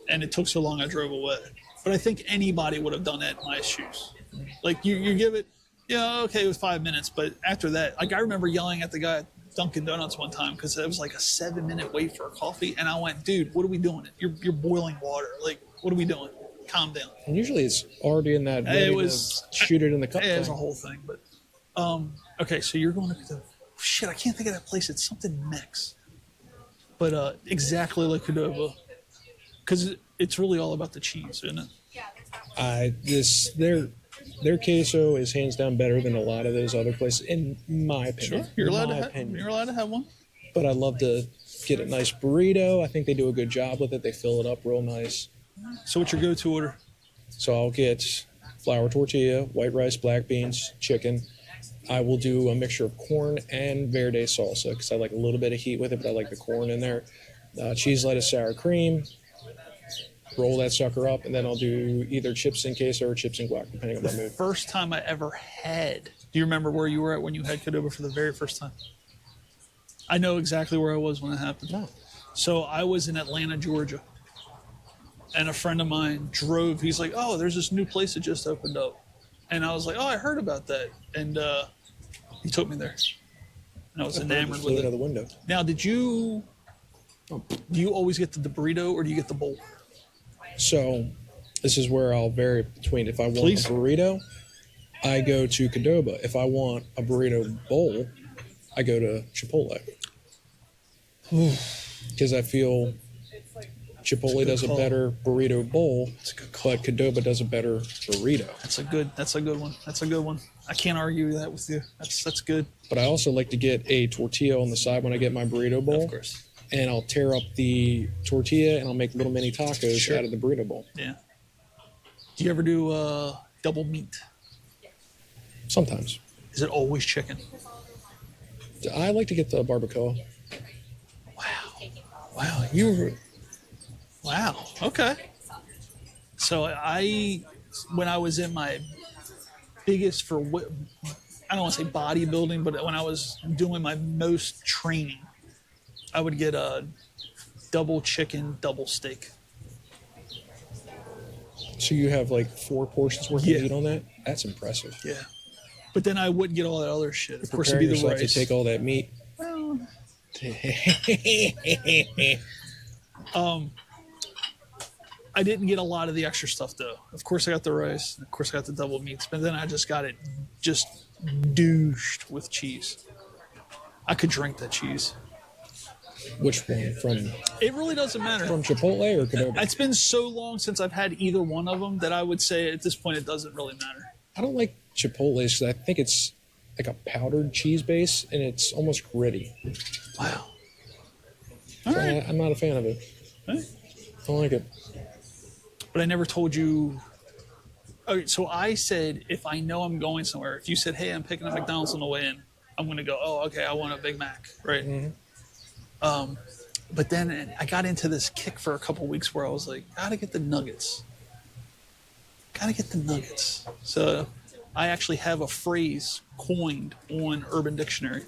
and it took so long I drove away. But I think anybody would have done that in my shoes. Like, you give it, yeah, okay, it was 5 minutes, but after that, like, I remember yelling at the guy at Dunkin' Donuts one time because it was like a 7-minute wait for a coffee, and I went, dude, what are we doing? You're boiling water. Like, what are we doing? Calm down. And usually it's already in that ready to shoot it in the cup. It was a whole thing, but okay, so you're going to the shit. I can't think of that place. It's something Mex, but exactly like Qdoba, because it's really all about the cheese, isn't it? Their queso is hands down better than a lot of those other places, in my opinion. Sure, you're allowed to have one. But I'd love to get a nice burrito. I think they do a good job with it. They fill it up real nice. So what's your go-to order? So I'll get flour tortilla, white rice, black beans, chicken. I will do a mixture of corn and verde salsa because I like a little bit of heat with it, but I like the corn in there. Cheese, lettuce, sour cream. Roll that sucker up, and then I'll do either chips and queso or chips and guac, depending on my mood. First time I ever had. Do you remember where you were at when you had Qdoba for the very first time? I know exactly where I was when it happened. No. So I was in Atlanta, Georgia, and a friend of mine drove. He's like, "Oh, there's this new place that just opened up," and I was like, "Oh, I heard about that," and he took me there, and I was enamored with it. Out of the window. Now, did you Do you always get the burrito or do you get the bowl? So this is where I'll vary between. If I want Please. a burrito, I go to Qdoba. If I want a burrito bowl, I go to Chipotle. Because I feel Chipotle does a call. better burrito bowl, That's a good call. but Qdoba does a better burrito. That's a good one. That's a good one. I can't argue that with you. That's good. But I also like to get a tortilla on the side when I get my burrito bowl. Of course. And I'll tear up the tortilla and I'll make little mini tacos Sure. out of the burrito bowl. Yeah. Do you ever do double meat? Sometimes. Is it always chicken? I like to get the barbacoa. Wow. Wow. Okay. So when I was in my biggest I don't want to say bodybuilding, but when I was doing my most training, I would get a double chicken, double steak. So you have like 4 portions worth Yeah. of meat on that? That's impressive. Yeah. But then I wouldn't get all that other shit. Of course, it'd Prepare be the yourself rice. to take all that meat. I didn't get a lot of the extra stuff though. Of course, I got the rice. Of course, I got the double meats. But then I just got it just douched with cheese. I could drink that cheese. Which one? From It really doesn't matter. Chipotle or Qdoba? It's been so long since I've had either one of them that I would say at this point it doesn't really matter. I don't like Chipotle's because I think it's like a powdered cheese base and it's almost gritty. Wow. So All right. I'm not a fan of it. Right. I don't like it. But I never told you. Okay, so I said if I know I'm going somewhere, if you said, "Hey, I'm picking up McDonald's on the way in," I'm going to go, "Oh, okay, I want a Big Mac," right? Mm-hmm. But then I got into this kick for a couple weeks where I was like, "Gotta get the nuggets. Gotta get the nuggets." So I actually have a phrase coined on Urban Dictionary.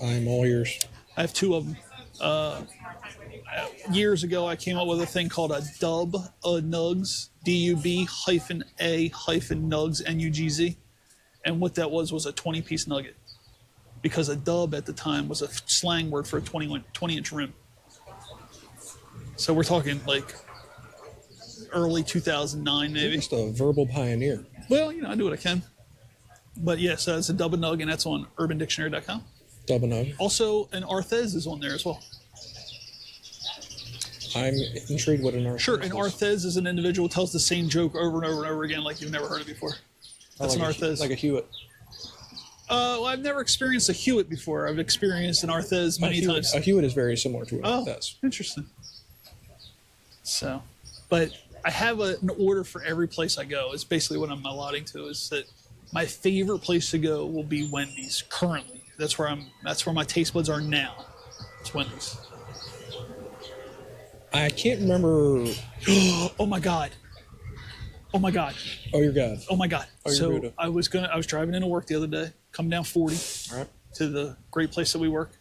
I'm all ears. I have 2 of them. Years ago, I came up with a thing called a dub a nugs, DUB-A-nugs, NUGZ. And what that was a 20-piece nugget. Because a dub at the time was a slang word for a 20-inch rim. So we're talking like early 2009, You're maybe. just a verbal pioneer. Well, I do what I can. But yes, it's a dub a nug, and that's on urbandictionary.com. Dub a nug. Also, an Arthez is on there as well. I'm intrigued what an Arthez Sure, an is. Arthez is an individual who tells the same joke over and over and over again like you've never heard it before. That's like an Arthez. Like a Hewitt. Well, I've never experienced a Hewitt before. I've experienced an Arthez many times. A Hewitt is very similar to an Oh, Arthez. interesting. So, but I have an order for every place I go. It's basically what I'm allotting to is that my favorite place to go will be Wendy's currently. That's where my taste buds are now. It's Wendy's. I can't remember. Oh my God. Oh my God. Oh, your God. Oh my God. Oh, you're So Buddha. I was driving into work the other day, coming down 40 All right. to the great place that we work,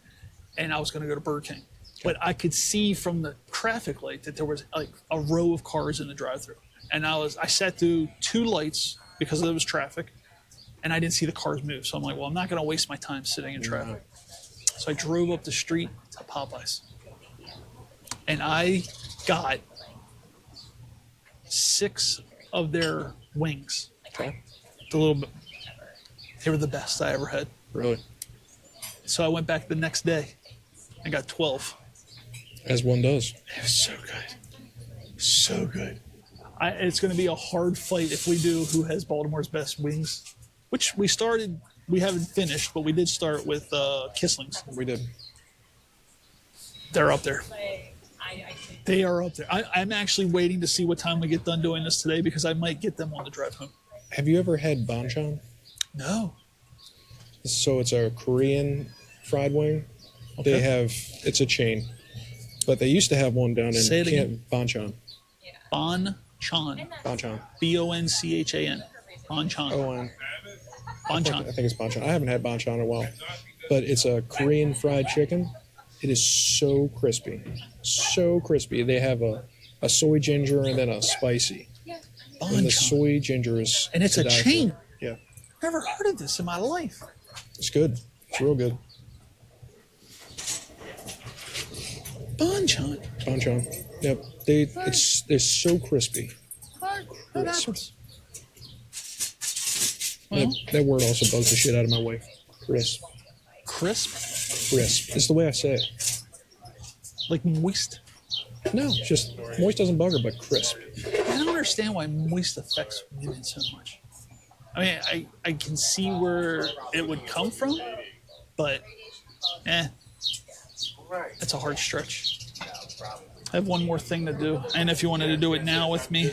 and I was going to go to Burger King. But I could see from the traffic light that there was like a row of cars in the drive-thru. And I sat through 2 lights because there was traffic, and I didn't see the cars move. So I'm like, well, I'm not going to waste my time sitting in traffic. So I drove up the street to Popeyes. And I got 6 of their wings. Okay. They were the best I ever had. Really? So I went back the next day and got 12. As one does. It was so good. So good. It's going to be a hard fight if we do who has Baltimore's best wings, which we haven't finished, but we did start with Kissling's. We did. They're up there. They are up there. I'm actually waiting to see what time we get done doing this today because I might get them on the drive home. Have you ever had banchan? No. So it's a Korean fried wing. Okay. It's a chain, but they used to have one down in Say it again. Banchan. Banchan. Banchan. Bonchan. Banchan. Oh, I Banchan. think it's banchan. I haven't had banchan in a while, but it's a Korean fried chicken. It is so crispy, so crispy. They have a soy ginger and then a spicy, and the Banchan. soy ginger is And it's to a die for. chain. Yeah, Never heard of this in my life. it's good. It's real good. Bonchon. Bonchon. Yep. They're so crispy. That happens. That, Well, that word also bugs the shit out of my wife. Crisp. crisp, Crisp. It's the way I say it. like moist. No, it's just moist doesn't bug her, but crisp. I don't understand why moist affects women so much. I mean, I can see where it would come from, but it's a hard stretch. I have one more thing to do, and if you wanted to do it now with me,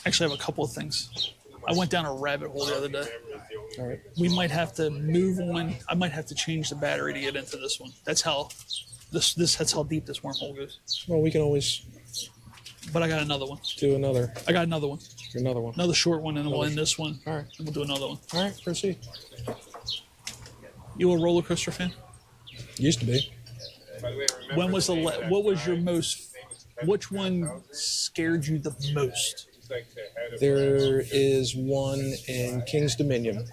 actually, I have a couple of things. I went down a rabbit hole the other day. All right. We might have to move on. I might have to change the battery to get into this one. That's how that's how deep this wormhole goes. Well, we can always But I got another one. do another I got another one. one. Short one, and we'll end this one. All right. And we'll do another one. All right. Proceed. You a roller coaster fan? Used to be. When was what was your most? Which one scared you the most? There is one in King's Dominion.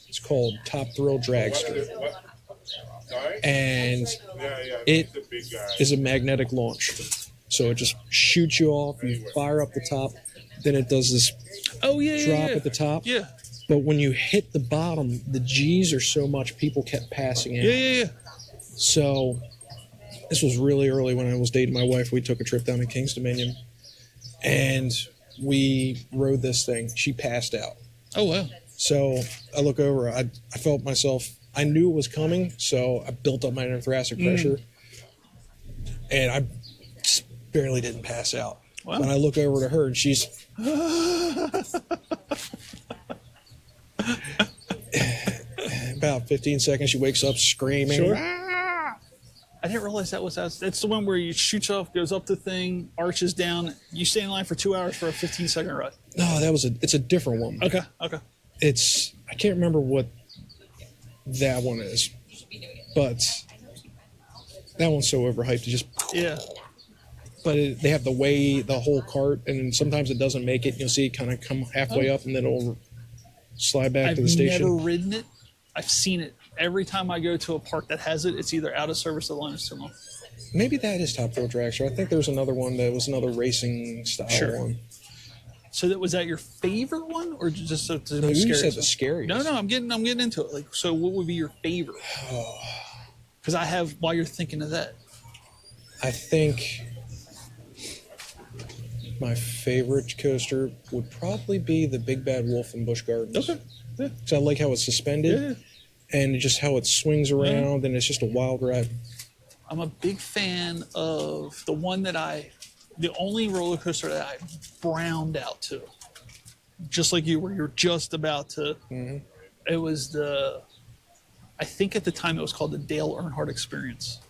It's called Top Thrill Dragster. And it is a magnetic launch. So it just shoots you off, you fire up the top, then it does this drop at the top. Yeah. But when you hit the bottom, the G's are so much, people kept passing out. Yeah. So this was really early when I was dating my wife. We took a trip down to King's Dominion, and we rode this thing. She passed out. Oh wow. So I look over. I felt myself. I knew it was coming, so I built up my inner thoracic pressure, and I just barely didn't pass out. Wow. When I look over to her, and she's about 15 seconds. She wakes up screaming. Sure. I didn't realize that was. It's the one where you shoots off, goes up the thing, arches down. You stay in line for 2 hours for a 15-second ride. No, it's a different one. Okay. I can't remember what that one is, but that one's so overhyped. It just But they have the whole cart, and sometimes it doesn't make it. You'll see it kind of come halfway up, and then it'll slide back to the station. I've never ridden it. I've seen it. Every time I go to a park that has it, it's either out of service or the line is too long. Maybe that is Top Thrill Dragster. I think there's another one that was another racing style one. So was that your favorite one, or just No, you said the scariest. No, I'm getting into it. Like, so what would be your favorite? Because I have. While you're thinking of that, I think my favorite coaster would probably be the Big Bad Wolf in Busch Gardens. Okay. Yeah. Because I like how it's suspended and just how it swings around, and it's just a wild ride. I'm a big fan of the one the only roller coaster that I browned out to, just like you, where you're just about to. Mm-hmm. It was I think at the time it was called the Dale Earnhardt Experience,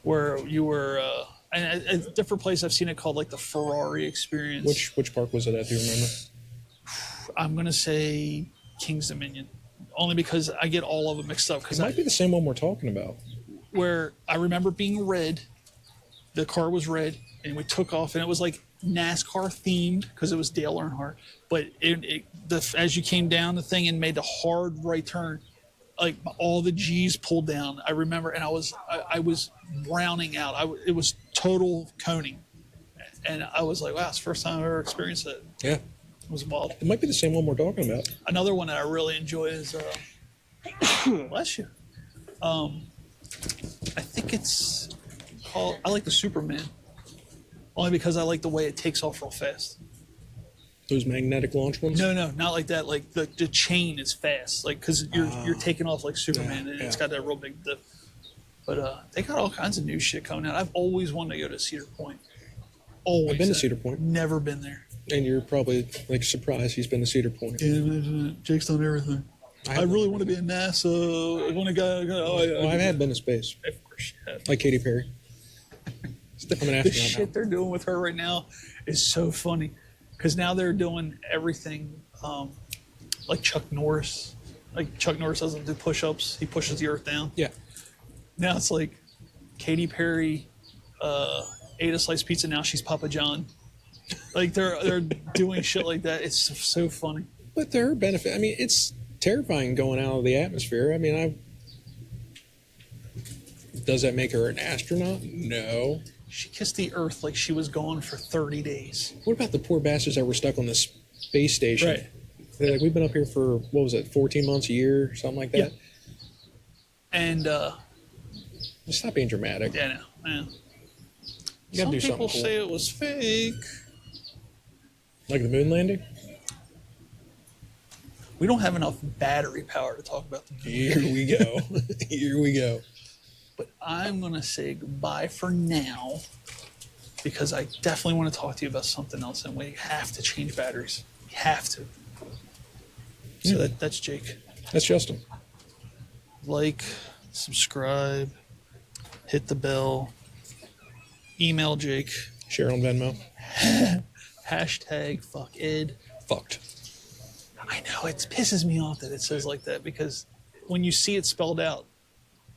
where you were, and at a different place I've seen it called like the Ferrari Experience. Which park was it at? Do you remember? I'm gonna say King's Dominion, only because I get all of them mixed up. It might be the same one we're talking about. Where I remember being red, the car was red, and we took off, and it was like NASCAR themed because it was Dale Earnhardt. But as you came down the thing and made the hard right turn, like all the G's pulled down. I remember, and I was browning out. It was total coning, and I was like, wow, it's the first time I've ever experienced that. Yeah. It was wild. It might be the same one we're talking about. Another one that I really enjoy is, bless you. I think it's called, I like the Superman. Only because I like the way it takes off real fast. Those magnetic launch ones? No, not like that. Like the chain is fast. Like, because you're taking off like Superman, and it's got that real big dip. But they got all kinds of new shit coming out. I've always wanted to go to Cedar Point. Always. I've been to Cedar Point. Never been there. And you're probably like surprised he's been to Cedar Point. Yeah, Jake's done everything. I really want to be in NASA. I want to go. Well, I have been to space. Of course you have. Like Katy Perry. I'm an astronaut The shit they're doing with her right now is so funny. Because now they're doing everything like Chuck Norris. Like Chuck Norris doesn't do push-ups. He pushes the earth down. Yeah. Now it's like Katy Perry ate a sliced pizza. Now she's Papa John. Like they're doing shit like that. It's so funny. But there are benefits. I mean, it's terrifying going out of the atmosphere. I mean, Does that make her an astronaut? No. She kissed the Earth like she was gone for 30 days. What about the poor bastards that were stuck on the space station? Right. They're like, we've been up here for, what was it, 14 months, a year, something like that? Yeah. And, Just stop being dramatic. yeah, no, yeah. You gotta Some do something people cool. say it was fake. Like the moon landing? We don't have enough battery power to talk about the moon. Here we go. Here we go. But I'm going to say goodbye for now because I definitely want to talk to you about something else, and we have to change batteries. We have to. So that's Jake. That's Justin. Like, subscribe, hit the bell, email Jake, Share on Venmo. hashtag fuck Ed. Fucked. I know, it pisses me off that it says like that because when you see it spelled out,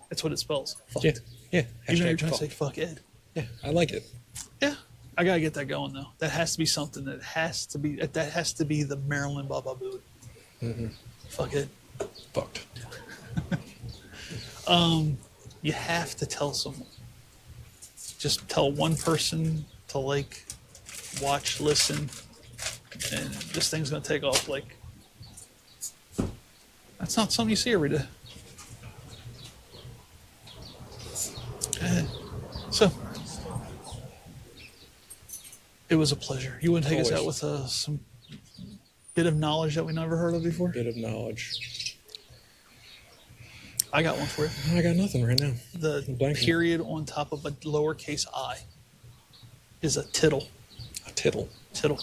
that's what it spells. Fucked. Yeah. Yeah. Even though you're Hashtag trying to say fucked. fuck Ed. Yeah, I like it. Yeah. I gotta get that going though. That has to be something that has to be the Maryland Baba Boo. Mm-hmm. Fuck it. Fucked. You have to tell someone. Just tell one person to like, watch, listen, and this thing's gonna take off. Like, that's not something you see every day. So, it was a pleasure. You want to take us out with some bit of knowledge that we never heard of before? Bit of knowledge. I got one for you. I got nothing right now. The Blanking. period on top of a lowercase I is a tittle. A tittle. Tittle.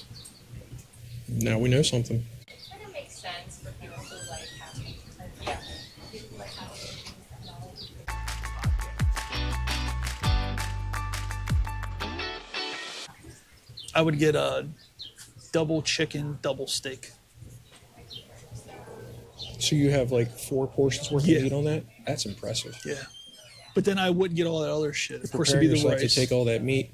Now we know something. Kind of makes sense for people who like have people who like have technology. I would get a double chicken, double steak. So you have like 4 portions worth Yeah. of meat on that? That's impressive. Yeah. But then I wouldn't get all that other shit. Of course, it'd be Prepare the yourself rice. to take all that meat.